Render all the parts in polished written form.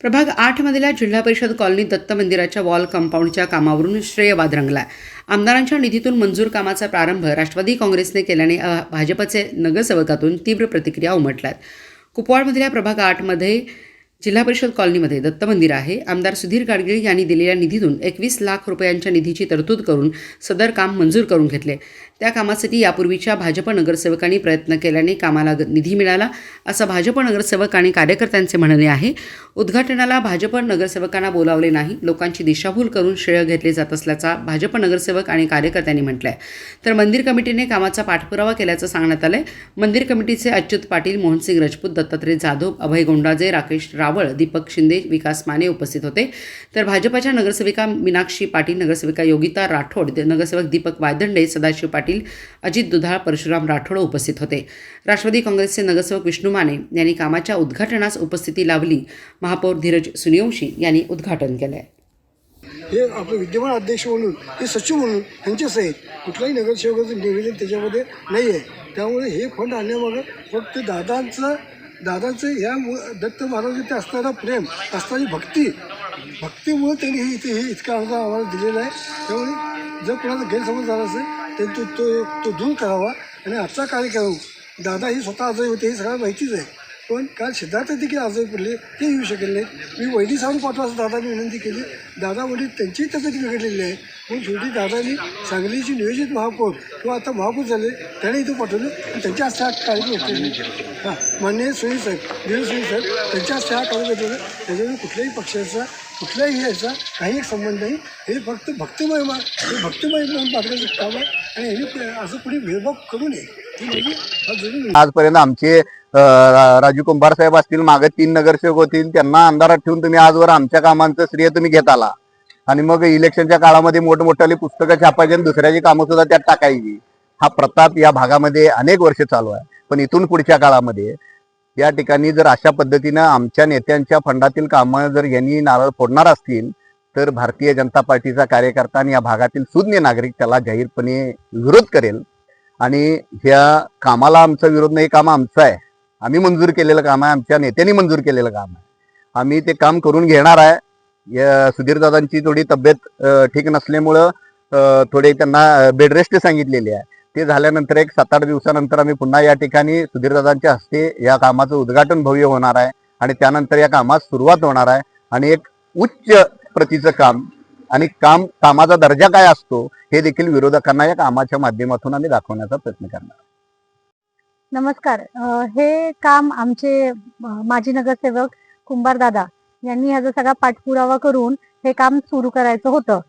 प्रभाग 8 मधल्या जिल्हा परिषद कॉलनी दत्त मंदिराच्या वॉल कंपाऊंडच्या कामावरून श्रेयवाद रंगला. आमदारांच्या निधीतून मंजूर कामाचा प्रारंभ राष्ट्रवादी काँग्रेसने केल्याने भाजपचे नगरसेवकातून तीव्र प्रतिक्रिया उमटल्यात. कुपवाडमधल्या प्रभाग 8 मध्ये जिल्हा परिषद कॉलनीमध्ये दत्त मंदिर आहे. आमदार सुधीर गाडगीळ यांनी दिलेल्या निधीतून 21 लाख रुपयांच्या निधीची तरतूद करून सदर काम मंजूर करून घेतले. त्या कामासाठी यापूर्वीच्या भाजप नगरसेवकांनी प्रयत्न केल्याने कामाला निधी मिळाला असं भाजप नगरसेवक आणि कार्यकर्त्यांचे म्हणणे आहे. उद्घाटनाला भाजप नगरसेवकांना बोलावले नाही, लोकांची दिशाभूल करून श्रेय घेतले जात असल्याचा भाजप नगरसेवक आणि कार्यकर्त्यांनी म्हटलंय. तर मंदिर कमिटीने कामाचा पाठपुरावा केल्याचं सांगण्यात आलंय. मंदिर कमिटीचे अच्युत पाटील, मोहनसिंग राजपूत, दत्तात्रय जाधव, अभय गोंडाजे, राकेश रावळ, दीपक शिंदे, विकास माने उपस्थित होते. तर भाजपच्या नगरसेविका मीनाक्षी पाटील, नगरसेविका योगिता राठोड, नगरसेवक दीपक वायदंडे, सदाशिव पाटील, अजित दुधाळ, परशुराम राठोड उपस्थित होते. राष्ट्रवादी काँग्रेसचे नगरसेवक विष्णू माने यांनी कामाच्या उद्घाटनास उपस्थिती लावली. महापौर धीरज सूर्यवंशी यांनी उद्घाटन केले. हे आपले विद्यमान अध्यक्ष म्हणून हे सचिव म्हणून यांच्याच आहेत. कुठल्याही नगरसेवकाचं निवेदन त्याच्यामध्ये नाही आहे. त्यामुळे हे फंड आणण्यामागं फक्त दादांचं या दत्त महाराजांचे असणारा प्रेम, असणारी भक्तीमुळे त्यांनी हे इतका अनुदान आम्हाला दिलेलं आहे. त्यामुळे जर कोणाचा गैरसमज झाला असेल तर तो दूर करावा. आणि आजचा कार्यक्रम दादा ही स्वतः आजारी होते हे सगळ्यांना माहितीच आहे. पण काल सिद्धार्थ देखील आजारी पडले, ते येऊ शकले नाहीत. मी वैदी सावरून पाठवा असं दादांनी विनंती केली. दादा वडील त्यांचीही तब्येत बिघडलेली आहे. म्हणून शेवटी दादांनी सांगलीची नियोजित महापौर किंवा आता महापौर झाले त्याने इथं पाठवलं आणि त्यांच्या हस्ते हा कार्यक्रम होते. हां, माननीय सोयी साहेब, धीरज सोयी साहेब त्यांच्या हस्ते हा कार्यक्रम होतं. त्याच्यामुळे कुठल्याही पक्षाचा कुठल्याही याचा काही एक संबंध नाही. हे फक्त भक्तिमय म्हणून पाठवायचं काम आहे. आणि ह्यांनी असं कुणी भेदभाव करू नये. आजपर्यंत आमचे राजू कुंभार साहेब असतील, मागे 3 नगरसेवक होतील, त्यांना आमदारात ठेवून तुम्ही आजवर आमच्या कामांचं श्रेय तुम्ही घेत आला. आणि मग इलेक्शनच्या काळामध्ये मोठमोठाली पुस्तकं छापायची आणि दुसऱ्याची कामं सुद्धा त्यात टाकायची. हा प्रताप या भागामध्ये अनेक वर्ष चालू आहे. पण इथून पुढच्या काळामध्ये या ठिकाणी जर अशा पद्धतीनं आमच्या नेत्यांच्या फंडातील कामं जर यांनी नारळ फोडणार असतील तर भारतीय जनता पार्टीचा कार्यकर्ता आणि या भागातील सुज्ञ नागरिक त्याला जाहीरपणे विरोध करेल. आणि ह्या कामाला आमचा विरोध नाही, काम आमचं आहे. आम्ही मंजूर केलेलं काम आहे, आमच्या नेत्यांनी मंजूर केलेलं काम आहे. आम्ही ते काम करून घेणार आहे. सुधीरदादांची थोडी तब्येत ठीक नसल्यामुळं थोडे त्यांना बेड रेस्ट सांगितलेली आहे. ते झाल्यानंतर एक 7-8 दिवसानंतर आम्ही पुन्हा या ठिकाणी सुधीरदादांच्या हस्ते या कामाचं उद्घाटन भव्य होणार आहे. आणि त्यानंतर या कामास सुरुवात होणार आहे. आणि एक उच्च प्रतीचं काम आणि कामाचा दर्जा काय असतो हे देखील विरोधकांना या कामाच्या माध्यमातून आम्ही दाखवण्याचा प्रयत्न करणार. नमस्कार. हे काम आमचे माजी नगरसेवक कुंभार दादा यांनी ह्याचा सगळा पाठपुरावा करून हे काम सुरू करायचं होतं.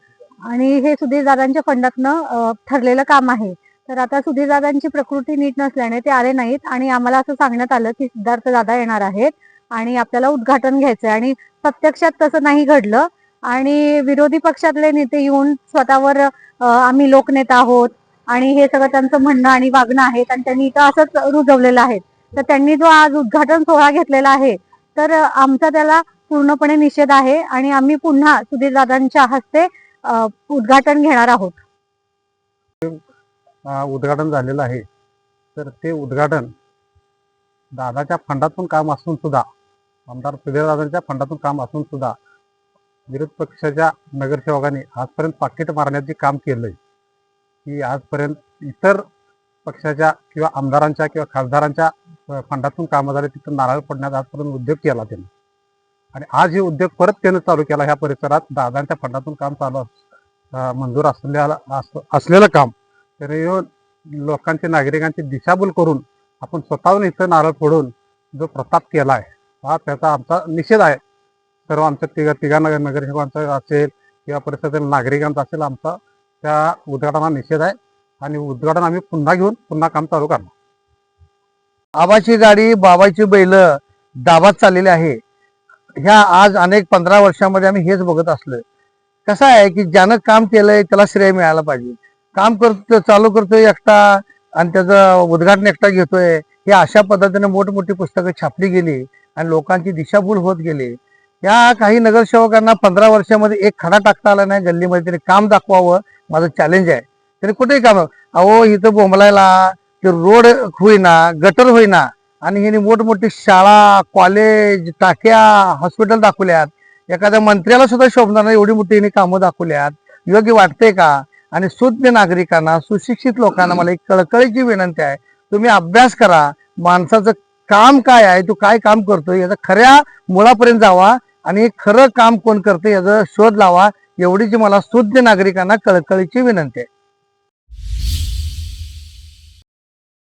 आणि हे सुधीर दादांच्या फंडातनं ठरलेलं काम आहे. तर आता सुधीर दादांची प्रकृती नीट नसल्याने ते आले नाहीत आणि आम्हाला असं सांगण्यात आलं की सिद्धार्थ दादा येणार आहेत आणि आपल्याला उद्घाटन घ्यायचंय. आणि प्रत्यक्षात तसं नाही घडलं. आणि विरोधी पक्षातले नेते येऊन स्वतःवर आम्ही लोकनेता आहोत आणि हे सगळं त्यांचं म्हणणं आणि वागणं आहे आणि त्यांनी इथं असंच रुजवलेलं आहे. तर त्यांनी जो आज उद्घाटन सोहळा घेतलेला आहे तर आमचा त्याला पूर्णपणे निषेध आहे आणि आम्ही पुन्हा सुधीर दादांच्या हस्ते उद्घाटन घेणार आहोत. उद्घाटन झालेलं आहे. तर ते उद्घाटन दादाच्या फंडातून काम असून सुद्धा, आमदार सुधीरदादांच्या फंडातून काम असून सुद्धा विरोध पक्षाच्या नगरसेवकांनी आजपर्यंत पाकिट मारण्याचे काम केलंय. की आजपर्यंत इतर पक्षाच्या किंवा आमदारांच्या किंवा खासदारांच्या फंडातून कामं झाले तिथं नारळ पडण्याचा आजपर्यंत उद्योग केला त्यानं. आणि आज हे उद्योग परत त्यानं चालू केला. ह्या परिसरात दादांच्या फंडातून काम चालू मंजूर असलेलं काम तरी लोकांचे, नागरिकांची दिशाभूल करून आपण स्वतःहून इथं नारळ फोडून जो प्रताप केला आहे हा त्याचा आमचा निषेध आहे. सर्व आमच्या तिघा नगरसेवकांचा असेल किंवा परिसरातील नागरिकांचा असेल, आमचा त्या उद्घाटनाला निषेध आहे. आणि उद्घाटन आम्ही पुन्हा घेऊन पुन्हा काम चालू करणार. आबाची गाडी बाबाची बैल दाबात चाललेली आहे. ह्या आज अनेक 15 वर्षामध्ये आम्ही हेच बघत असलोय. कसं आहे की ज्यानं काम केलंय त्याला श्रेय मिळायला पाहिजे. काम चालू करतोय एकटा आणि त्याचं उद्घाटन एकटा घेतोय. हे अशा पद्धतीने मोठमोठी पुस्तकं छापली गेली आणि लोकांची दिशाभूल होत गेली. या काही नगरसेवकांना 15 वर्षामध्ये एक खडा टाकता आला नाही गल्लीमध्ये. त्यांनी काम दाखवावं माझं चॅलेंज आहे. त्यांनी कुठेही काम, अहो इथं बोंबलायला ते रोड होईना, गटर होईना आणि ह्यांनी मोठमोठी शाळा, कॉलेज, टाक्या, हॉस्पिटल दाखवल्यात. एखाद्या मंत्र्याला सुद्धा शोभणार नाही एवढी मोठी ह्यांनी कामं दाखवल्यात. योग्य वाटते का? आणि सुज्ञ नागरिकांना, सुशिक्षित लोकांना मला एक कळकळीची विनंती आहे, तुम्ही अभ्यास करा. माणसाचं काम काय आहे, तो काय काम करतोय याचा खऱ्या मुळापर्यंत जावा आणि खरं काम कोण करते याचा शोध लावा. एवढीची मला सुज्ञ नागरिकांना कळकळीची विनंती आहे.